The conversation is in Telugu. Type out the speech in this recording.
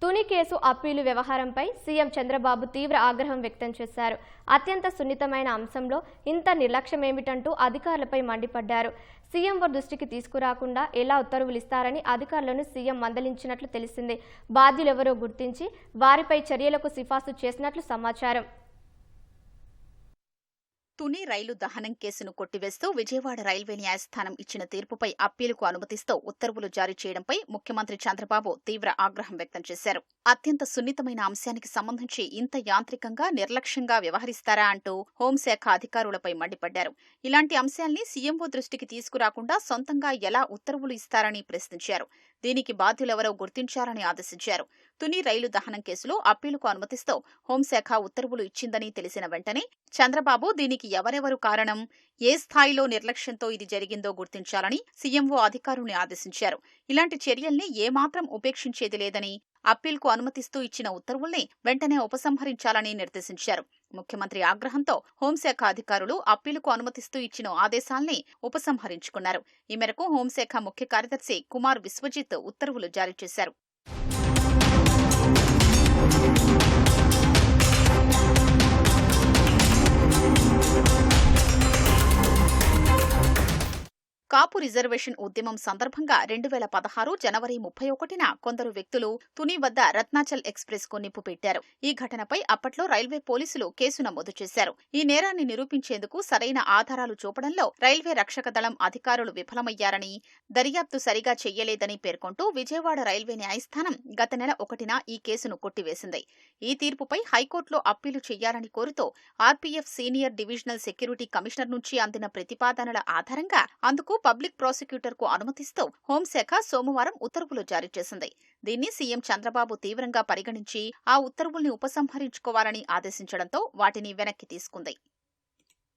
తుని కేసు అప్పీలు వ్యవహారంపై సీఎం చంద్రబాబు తీవ్ర ఆగ్రహం వ్యక్తం చేశారు. అత్యంత సున్నితమైన అంశంలో ఇంత నిర్లక్ష్యమేమిటంటూ అధికారులపై మండిపడ్డారు. సీఎంఓ దృష్టికి తీసుకురాకుండా ఎలా ఉత్తర్వులు ఇస్తారని అధికారులను సీఎం మందలించినట్లు తెలిసింది. బాధ్యులెవరో గుర్తించి వారిపై చర్యలకు సిఫార్సు చేసినట్లు సమాచారం. తుని రైలు దహనం కేసును కొట్టివేస్తూ విజయవాడ రైల్వే న్యాయస్థానం ఇచ్చిన తీర్పుపై అప్పీలుకు అనుమతిస్తూ ఉత్తర్వులు జారీ చేయడంపై ముఖ్యమంత్రి చంద్రబాబు తీవ్ర ఆగ్రహం వ్యక్తం చేశారు. అత్యంత సున్నితమైన అంశానికి సంబంధించి ఇంత యాంత్రికంగా నిర్లక్ష్యంగా వ్యవహరిస్తారా అంటూ హోంశాఖ అధికారులపై మండిపడ్డారు. ఇలాంటి అంశాల్ని సీఎంఓ దృష్టికి తీసుకురాకుండా సొంతంగా ఎలా ఉత్తర్వులు ఇస్తారని ప్రశ్నించారు. దీనికి బాధ్యులెవరో గుర్తించాలని ఆదేశించారు. తుని రైలు దహనం కేసులో అప్పీలుకు అనుమతిస్తూ హోంశాఖ ఉత్తర్వులు ఇచ్చిందని తెలిసిన వెంటనే చంద్రబాబు దీనికి ఎవరెవరు కారణం, ఏ స్థాయిలో నిర్లక్ష్యంతో ఇది జరిగిందో గుర్తించాలని సీఎంఓ అధికారుల్ని ఆదేశించారు. ఇలాంటి చర్యల్ని ఏమాత్రం ఉపేక్షించేది లేదని, అప్పీల్కు అనుమతిస్తూ ఇచ్చిన ఉత్తర్వుల్ని వెంటనే ఉపసంహరించాలని నిర్దేశించారు. ముఖ్యమంత్రి ఆగ్రహంతో హోంశాఖ అధికారులు అప్పీలుకు అనుమతిస్తూ ఇచ్చిన ఆదేశాల్ని ఉపసంహరించుకున్నారు. ఈ మేరకు హోంశాఖ ముఖ్య కార్యదర్శి కుమార్ విశ్వజిత్ ఉత్తర్వులు జారీ చేశారు. కాపు రిజర్వేషన్ ఉద్యమం సందర్భంగా 2016 జనవరి 31న కొందరు వ్యక్తులు తుని వద్ద రత్నాచల్ ఎక్స్ప్రెస్ కు నిప్పు పెట్టారు. ఈ ఘటనపై అప్పట్లో రైల్వే పోలీసులు కేసు నమోదు చేశారు. ఈ నేరాన్ని నిరూపించేందుకు సరైన ఆధారాలు చూపడంలో రైల్వే రక్షక దళం అధికారులు విఫలమయ్యారని, దర్యాప్తు సరిగా చెయ్యలేదని పేర్కొంటూ విజయవాడ రైల్వే న్యాయస్థానం గత నెల 1న ఈ కేసును కొట్టివేసింది. ఈ తీర్పుపై హైకోర్టులో అప్పీలు చేయాలని కోరుతూ RPF senior divisional security commissioner నుంచి అందిన ప్రతిపాదనల ఆధారంగా అందుకు పబ్లిక్ ప్రాసిక్యూటర్ కు అనుమతిస్తూ హోంశాఖ సోమవారం ఉత్తర్వులు జారీ చేసింది. దీన్ని సీఎం చంద్రబాబు తీవ్రంగా పరిగణించి ఆ ఉత్తర్వుల్ని ఉపసంహరించుకోవాలని ఆదేశించడంతో వాటిని వెనక్కి తీసుకుంది.